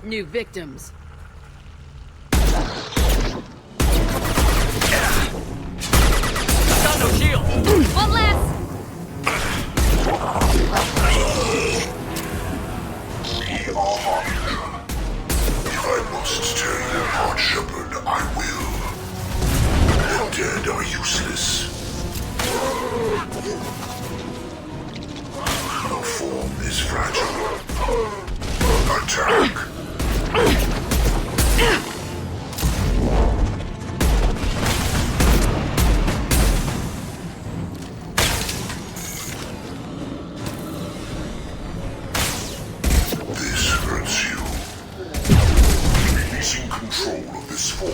New victims. Got no shield. One less! We are Harbinger. If I must tear you apart, Shepard, I will. The dead are useless. Your form is fragile. Attack! This hurts you. Releasing control of this form.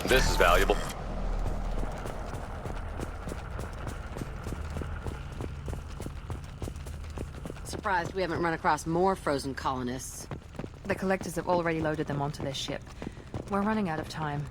This is valuable. Surprised we haven't run across more frozen colonists. The collectors have already loaded them onto their ship. We're running out of time.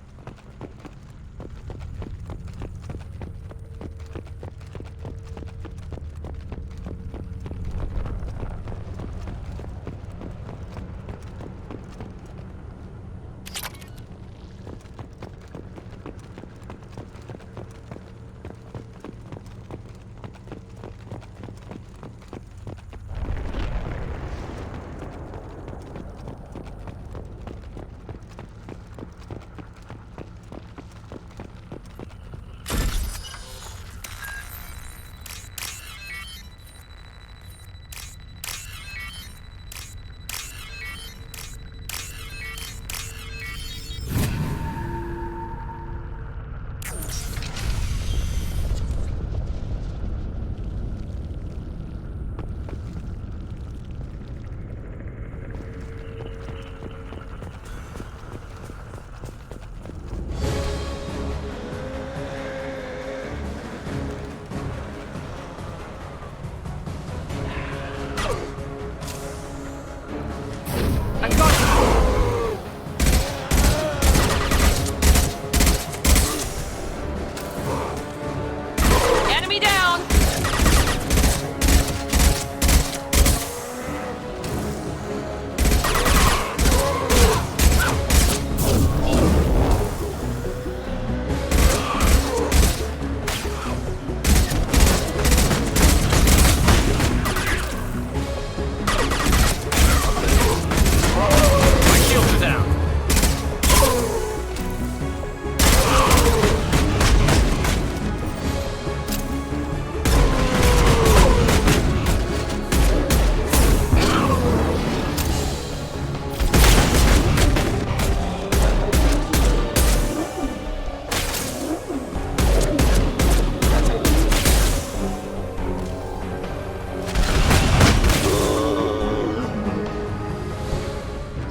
Enemy down! My shields are down.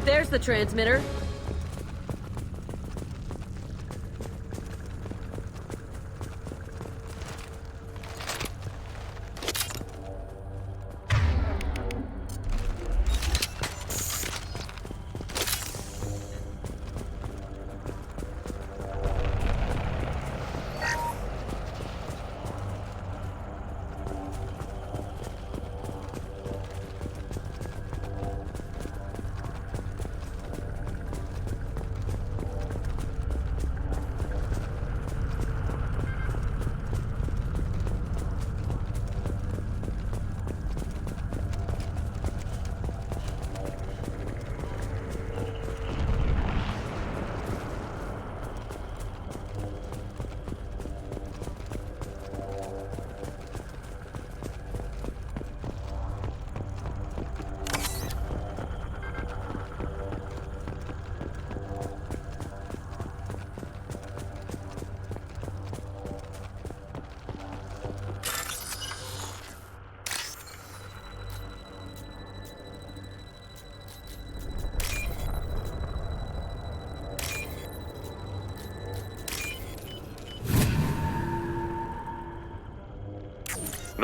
There's the transmitter.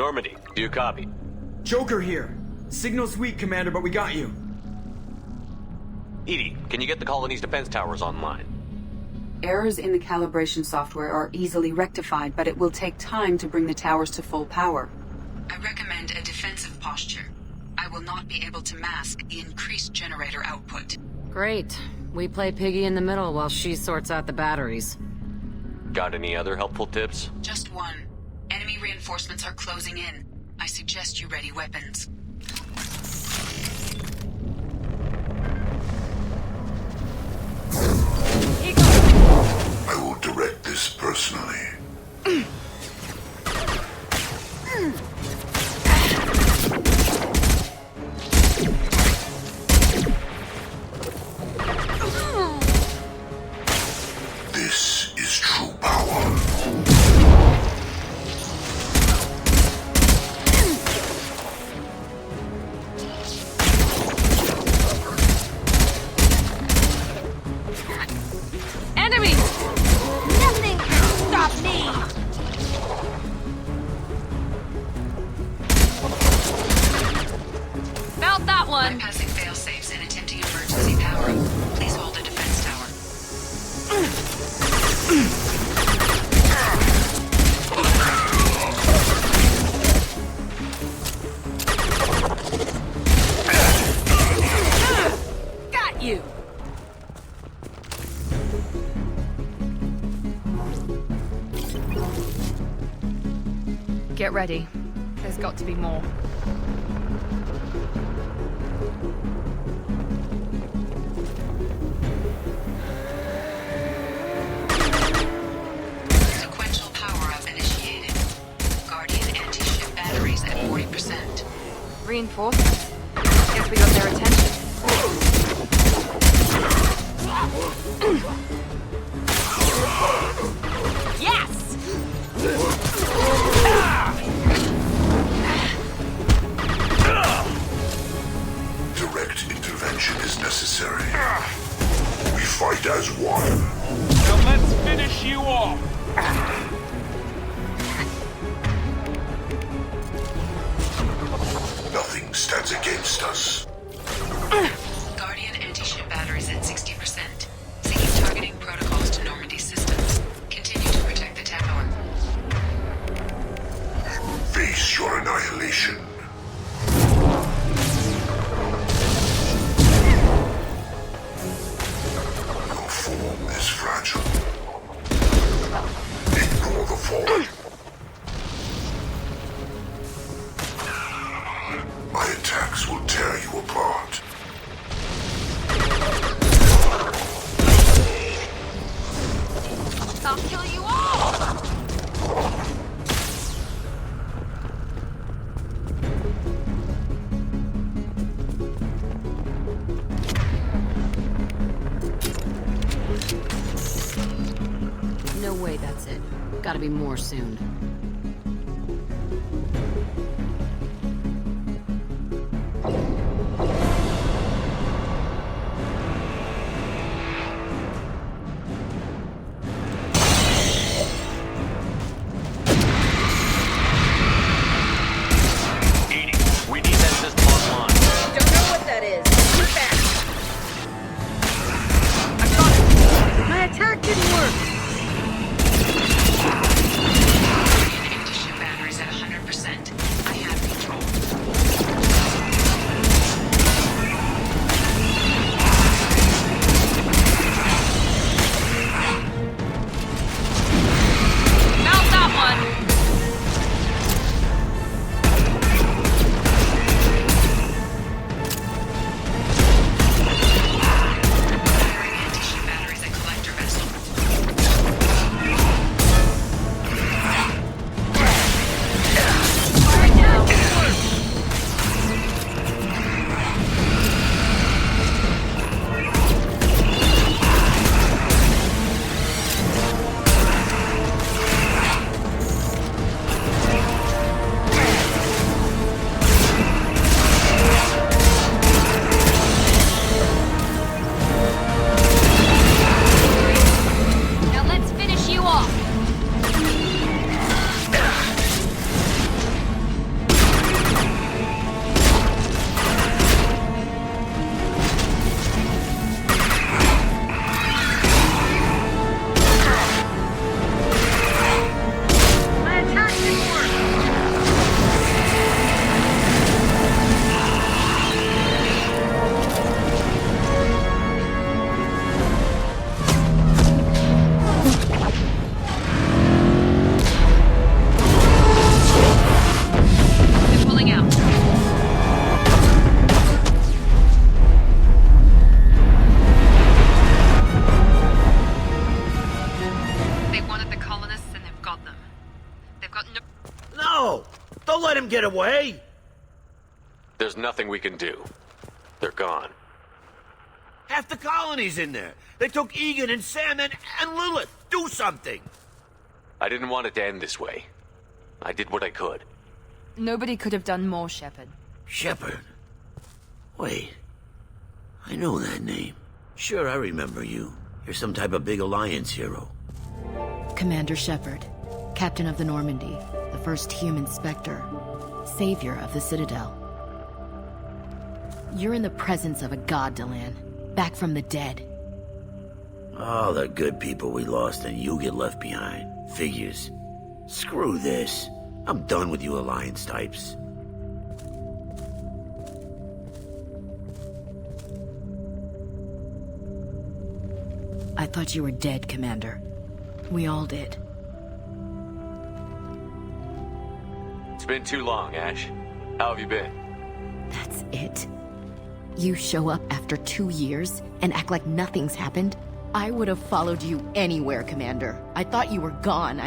Normandy, do you copy? Joker here. Signal's weak, Commander, but we got you. Edie, can you get the colony's defense towers online? Errors in the calibration software are easily rectified, but it will take time to bring the towers to full power. I recommend a defensive posture. I will not be able to mask the increased generator output. Great. We play piggy in the middle while she sorts out the batteries. Got any other helpful tips? Just one. Enemy reinforcements are closing in. I suggest you ready weapons. I will direct this personally. This is true power. Enemy! Nothing can stop me! Felt that one! Bypassing fail-safes and attempting emergency powering. Please hold a defense tower. Got you! Get ready. There's got to be more. Sequential power-up initiated. Guardian anti-ship batteries at 40%. Reinforcements. Guess we got their attention. Yes! Direct intervention is necessary. We fight as one. Now let's finish you off. Nothing stands against us. Guardian anti-ship batteries at 60%. Seeking targeting protocols to Normandy systems. Continue to protect the tower. Face your annihilation. Your form is fragile. Ignore the fallen. My attacks will tear you apart. I'll kill you all! No way that's it. Gotta be more soon. Edie, we need that system online. Don't know what that is. Get back! My attack didn't work! get away! There's nothing we can do. They're gone. Half the colony's in there. They took Egan and Sam and Lilith. Do something! I didn't want it to end this way. I did what I could. Nobody could have done more, Shepard. Shepard? Wait. I know that name. Sure, I remember you. You're some type of big Alliance hero. Commander Shepard, Captain of the Normandy, the first human Spectre, savior of the Citadel. You're in the presence of a god, Delan, back from the dead. All the good people we lost and you get left behind. Figures. Screw this. I'm done with you Alliance types. I thought you were dead, Commander. We all did. It's been too long, Ash. How have you been? That's it? You show up after 2 years and act like nothing's happened? I would have followed you anywhere, Commander. I thought you were gone.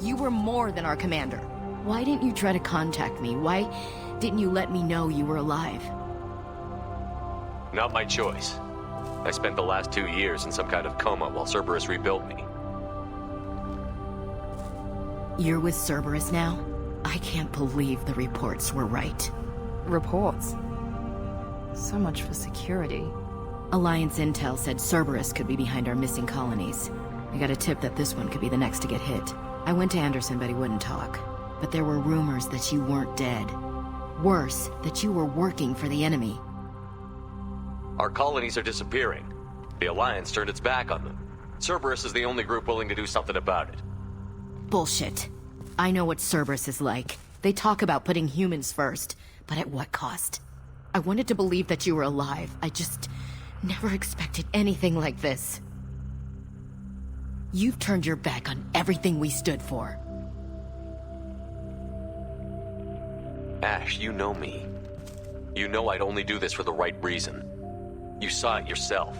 You were more than our commander. Why didn't you try to contact me? Why didn't you let me know you were alive? Not my choice. I spent the last 2 years in some kind of coma while Cerberus rebuilt me. You're with Cerberus now? I can't believe the reports were right. Reports? So much for security. Alliance intel said Cerberus could be behind our missing colonies. I got a tip that this one could be the next to get hit. I went to Anderson, but he wouldn't talk. But there were rumors that you weren't dead. Worse, that you were working for the enemy. Our colonies are disappearing. The Alliance turned its back on them. Cerberus is the only group willing to do something about it. Bullshit. I know what Cerberus is like. They talk about putting humans first, but at what cost? I wanted to believe that you were alive. I just never expected anything like this. You've turned your back on everything we stood for. Ash, you know me. You know I'd only do this for the right reason. You saw it yourself.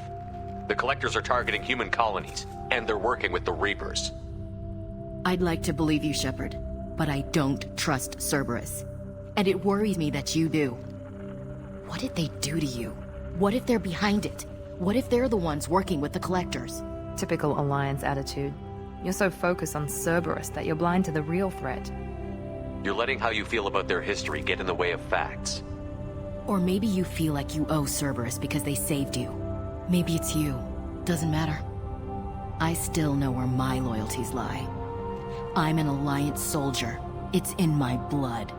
The Collectors are targeting human colonies, and they're working with the Reapers. I'd like to believe you, Shepard, but I don't trust Cerberus. And it worries me that you do. What did they do to you? What if they're behind it? What if they're the ones working with the Collectors? Typical Alliance attitude. You're so focused on Cerberus that you're blind to the real threat. You're letting how you feel about their history get in the way of facts. Or maybe you feel like you owe Cerberus because they saved you. Maybe it's you. Doesn't matter. I still know where my loyalties lie. I'm an Alliance soldier. It's in my blood.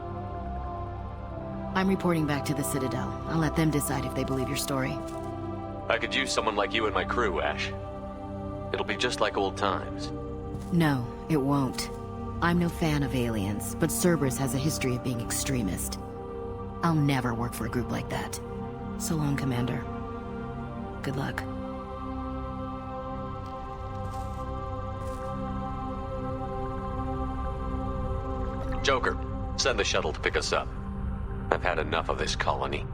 I'm reporting back to the Citadel. I'll let them decide if they believe your story. I could use someone like you in my crew, Ash. It'll be just like old times. No, it won't. I'm no fan of aliens, but Cerberus has a history of being extremist. I'll never work for a group like that. So long, Commander. Good luck. Joker, send the shuttle to pick us up. I've had enough of this colony.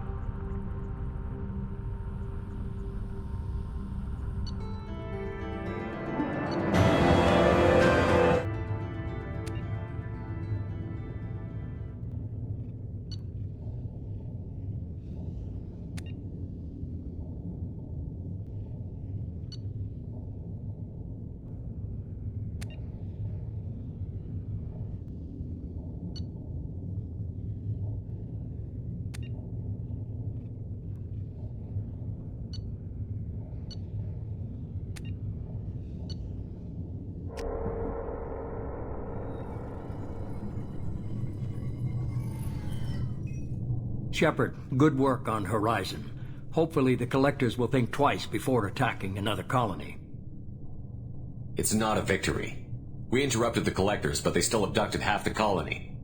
Shepard, good work on Horizon. Hopefully the Collectors will think twice before attacking another colony. It's not a victory. We interrupted the Collectors, but they still abducted half the colony.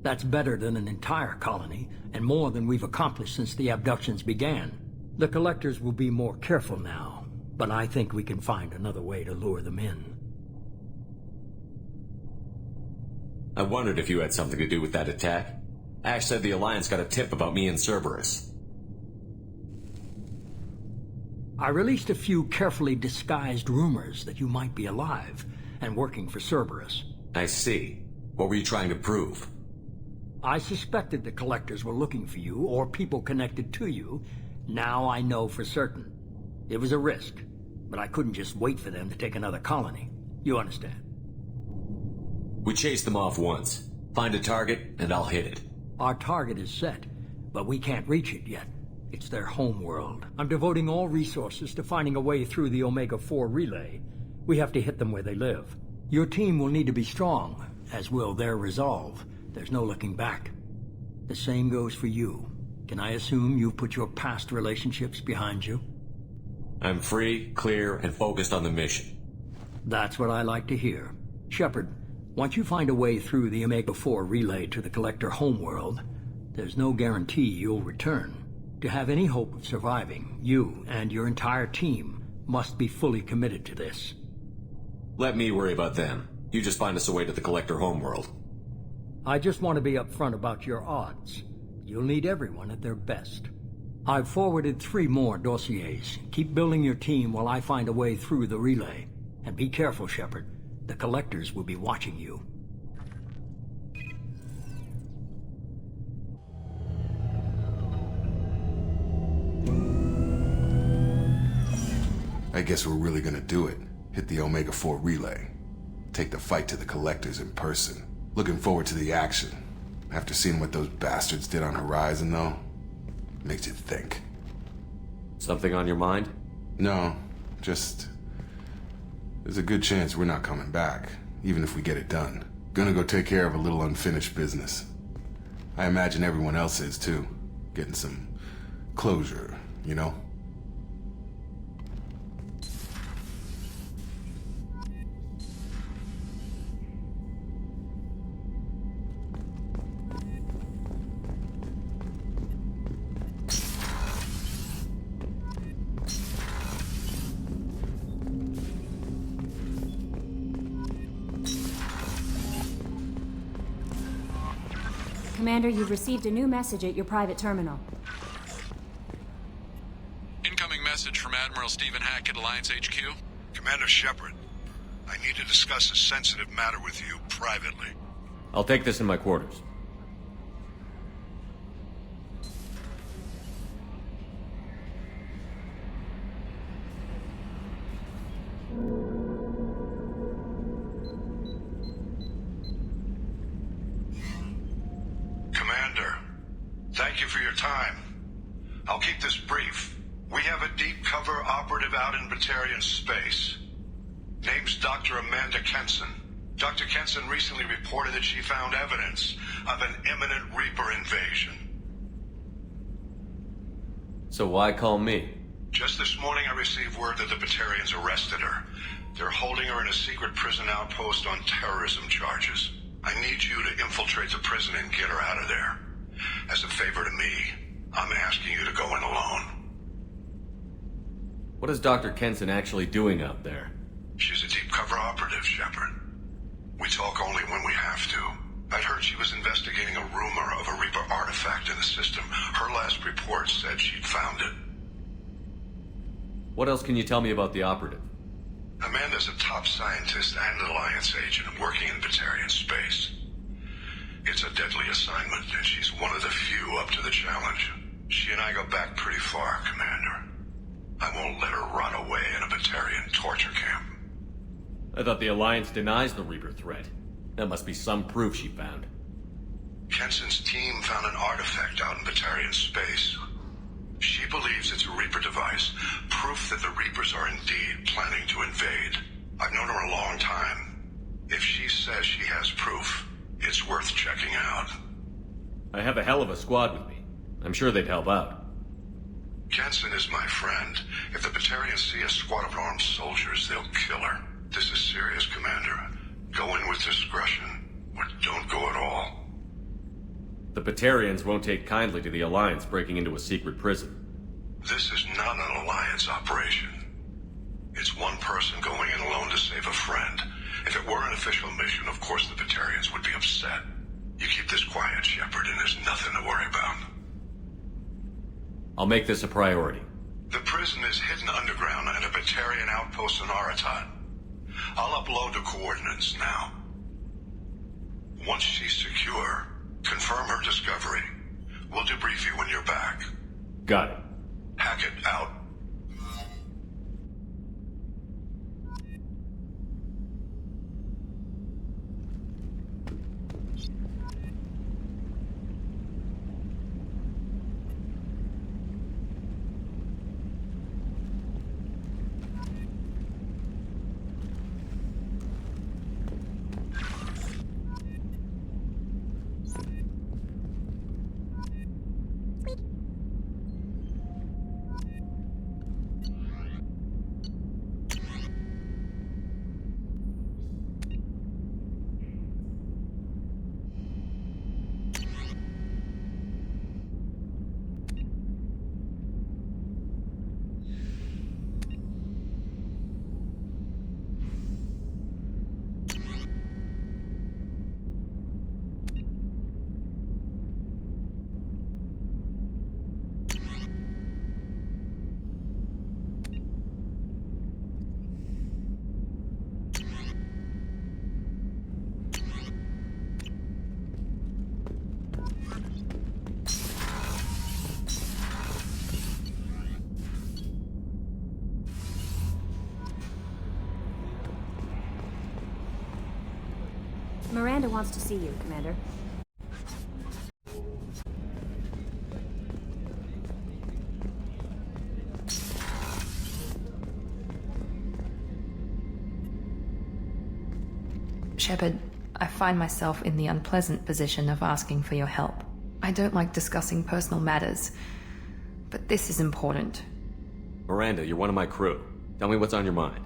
That's better than an entire colony, and more than we've accomplished since the abductions began. The Collectors will be more careful now, but I think we can find another way to lure them in. I wondered if you had something to do with that attack. Ash said the Alliance got a tip about me and Cerberus. I released a few carefully disguised rumors that you might be alive and working for Cerberus. I see. What were you trying to prove? I suspected the collectors were looking for you, or people connected to you. Now I know for certain. It was a risk, but I couldn't just wait for them to take another colony. You understand? We chased them off once. Find a target, and I'll hit it. Our target is set, but we can't reach it yet. It's their home world. I'm devoting all resources to finding a way through the Omega-4 relay. We have to hit them where they live. Your team will need to be strong, as will their resolve. There's no looking back. The same goes for you. Can I assume you've put your past relationships behind you? I'm free, clear, and focused on the mission. That's what I like to hear. Shepard, once you find a way through the Omega-4 relay to the Collector homeworld, there's no guarantee you'll return. To have any hope of surviving, you and your entire team must be fully committed to this. Let me worry about them. You just find us a way to the Collector homeworld. I just want to be upfront about your odds. You'll need everyone at their best. I've forwarded 3 more dossiers. Keep building your team while I find a way through the relay. And be careful, Shepard. The Collectors will be watching you. I guess we're really gonna do it. Hit the Omega-4 relay. Take the fight to the Collectors in person. Looking forward to the action. After seeing what those bastards did on Horizon, though, makes you think. Something on your mind? No, just... there's a good chance we're not coming back, even if we get it done. Gonna go take care of a little unfinished business. I imagine everyone else is, too. Getting some closure, you know? Commander, you've received a new message at your private terminal. Incoming message from Admiral Stephen Hackett, Alliance HQ. Commander Shepard, I need to discuss a sensitive matter with you privately. I'll take this in my quarters. Commander, thank you for your time. I'll keep this brief. We have a deep cover operative out in Batarian space. Name's Dr. Amanda Kenson. Dr. Kenson recently reported that she found evidence of an imminent Reaper invasion. So why call me? Just this morning I received word that the Batarians arrested her. They're holding her in a secret prison outpost on terrorism charges. I need you to infiltrate the prison and get her out of there. As a favor to me, I'm asking you to go in alone. What is Dr. Kenson actually doing out there? She's a deep cover operative, Shepard. We talk only when we have to. I'd heard she was investigating a rumor of a Reaper artifact in the system. Her last report said she'd found it. What else can you tell me about the operative? Amanda's a top scientist and Alliance agent working in Batarian space. It's a deadly assignment, and she's one of the few up to the challenge. She and I go back pretty far, Commander. I won't let her rot away in a Batarian torture camp. I thought the Alliance denies the Reaper threat. That must be some proof she found. Kenson's team found an artifact out in Batarian space. She believes it's a Reaper device, proof that the Reapers are indeed planning to invade. I've known her a long time. If she says she has proof, it's worth checking out. I have a hell of a squad with me. I'm sure they'd help out. Kenson is my friend. If the Batarians see a squad of armed soldiers, they'll kill her. This is serious, Commander. Go in with discretion, or don't go at all. The Batarians won't take kindly to the Alliance breaking into a secret prison. This is not an Alliance operation. It's one person going in alone to save a friend. If it were an official mission, of course the Batarians would be upset. You keep this quiet, Shepard, and there's nothing to worry about. I'll make this a priority. The prison is hidden underground at a Batarian outpost in Aratat. I'll upload the coordinates now. Once she's secure, Confirm her discovery. We'll debrief you when you're back. Got it. Hackett out. Miranda wants to see you, Commander. Shepard, I find myself in the unpleasant position of asking for your help. I don't like discussing personal matters, but this is important. Miranda, you're one of my crew. Tell me what's on your mind.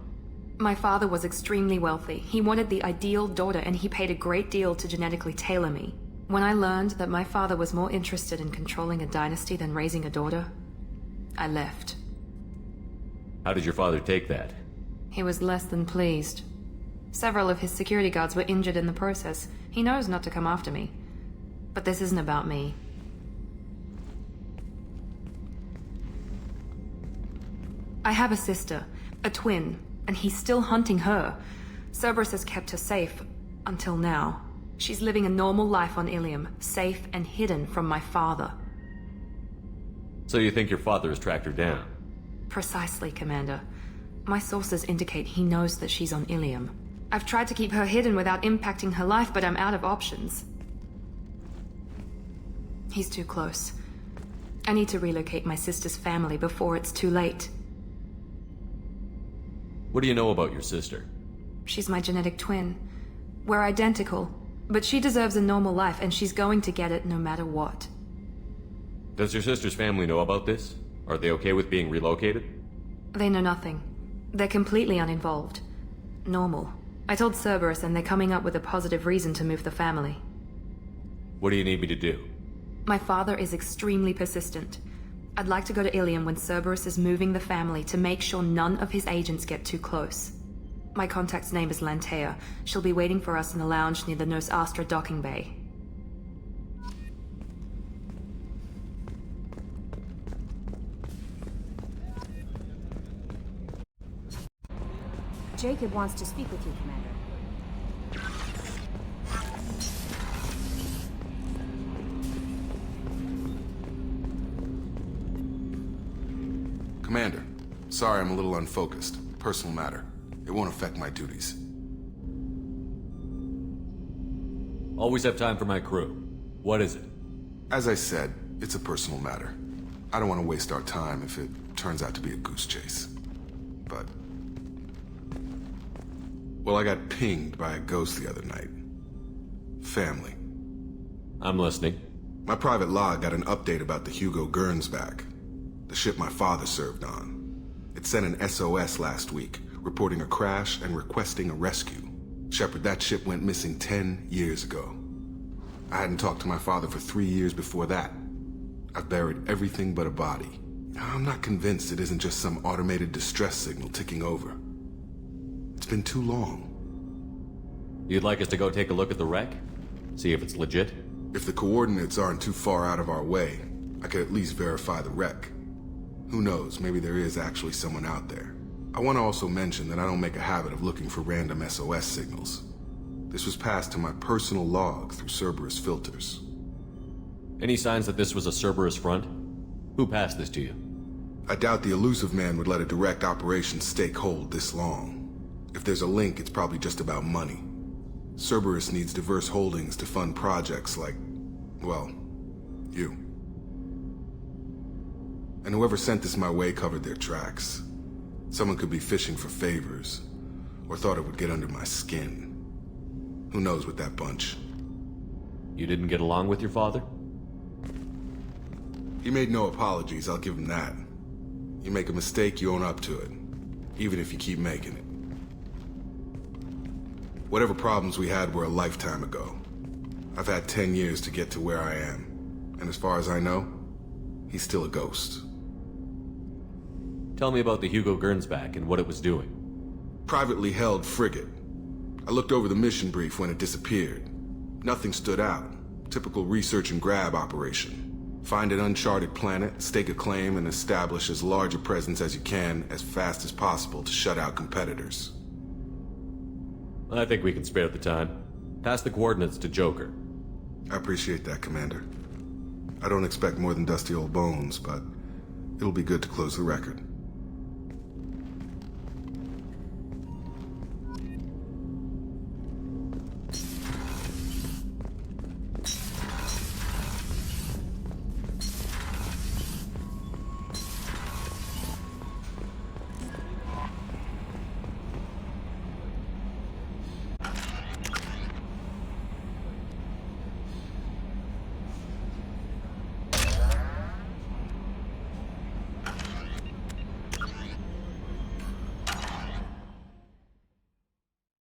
My father was extremely wealthy. He wanted the ideal daughter, and he paid a great deal to genetically tailor me. When I learned that my father was more interested in controlling a dynasty than raising a daughter, I left. How did your father take that? He was less than pleased. Several of his security guards were injured in the process. He knows not to come after me. But this isn't about me. I have a sister, a twin, and he's still hunting her. Cerberus has kept her safe, until now. She's living a normal life on Ilium, safe and hidden from my father. So you think your father has tracked her down? Precisely, Commander. My sources indicate he knows that she's on Ilium. I've tried to keep her hidden without impacting her life, but I'm out of options. He's too close. I need to relocate my sister's family before it's too late. What do you know about your sister? She's my genetic twin. We're identical, but she deserves a normal life, and she's going to get it no matter what. Does your sister's family know about this? Are they okay with being relocated? They know nothing. They're completely uninvolved. Normal. I told Cerberus, and they're coming up with a positive reason to move the family. What do you need me to do? My father is extremely persistent. I'd like to go to Ilium when Cerberus is moving the family to make sure none of his agents get too close. My contact's name is Lantea. She'll be waiting for us in the lounge near the Nos Astra docking bay. Jacob wants to speak with you, Commander. Commander, sorry I'm a little unfocused. Personal matter. It won't affect my duties. Always have time for my crew. What is it? As I said, it's a personal matter. I don't want to waste our time if it turns out to be a goose chase. But... well, I got pinged by a ghost the other night. Family. I'm listening. My private log got an update about the Hugo Gernsback, the ship my father served on. It sent an SOS last week, reporting a crash and requesting a rescue. Shepard, that ship went missing 10 years ago. I hadn't talked to my father for 3 years before that. I've buried everything but a body. I'm not convinced it isn't just some automated distress signal ticking over. It's been too long. You'd like us to go take a look at the wreck? See if it's legit? If the coordinates aren't too far out of our way, I could at least verify the wreck. Who knows, maybe there is actually someone out there. I want to also mention that I don't make a habit of looking for random SOS signals. This was passed to my personal log through Cerberus filters. Any signs that this was a Cerberus front? Who passed this to you? I doubt the elusive man would let a direct operation stake hold this long. If there's a link, it's probably just about money. Cerberus needs diverse holdings to fund projects like, well, you. And whoever sent this my way covered their tracks. Someone could be fishing for favors, or thought it would get under my skin. Who knows with that bunch? You didn't get along with your father? He made no apologies, I'll give him that. You make a mistake, you own up to it, even if you keep making it. Whatever problems we had were a lifetime ago. I've had 10 years to get to where I am, and as far as I know, he's still a ghost. Tell me about the Hugo Gernsback and what it was doing. Privately held frigate. I looked over the mission brief when it disappeared. Nothing stood out. Typical research and grab operation. Find an uncharted planet, stake a claim, and establish as large a presence as you can as fast as possible to shut out competitors. I think we can spare the time. Pass the coordinates to Joker. I appreciate that, Commander. I don't expect more than dusty old bones, but it'll be good to close the record.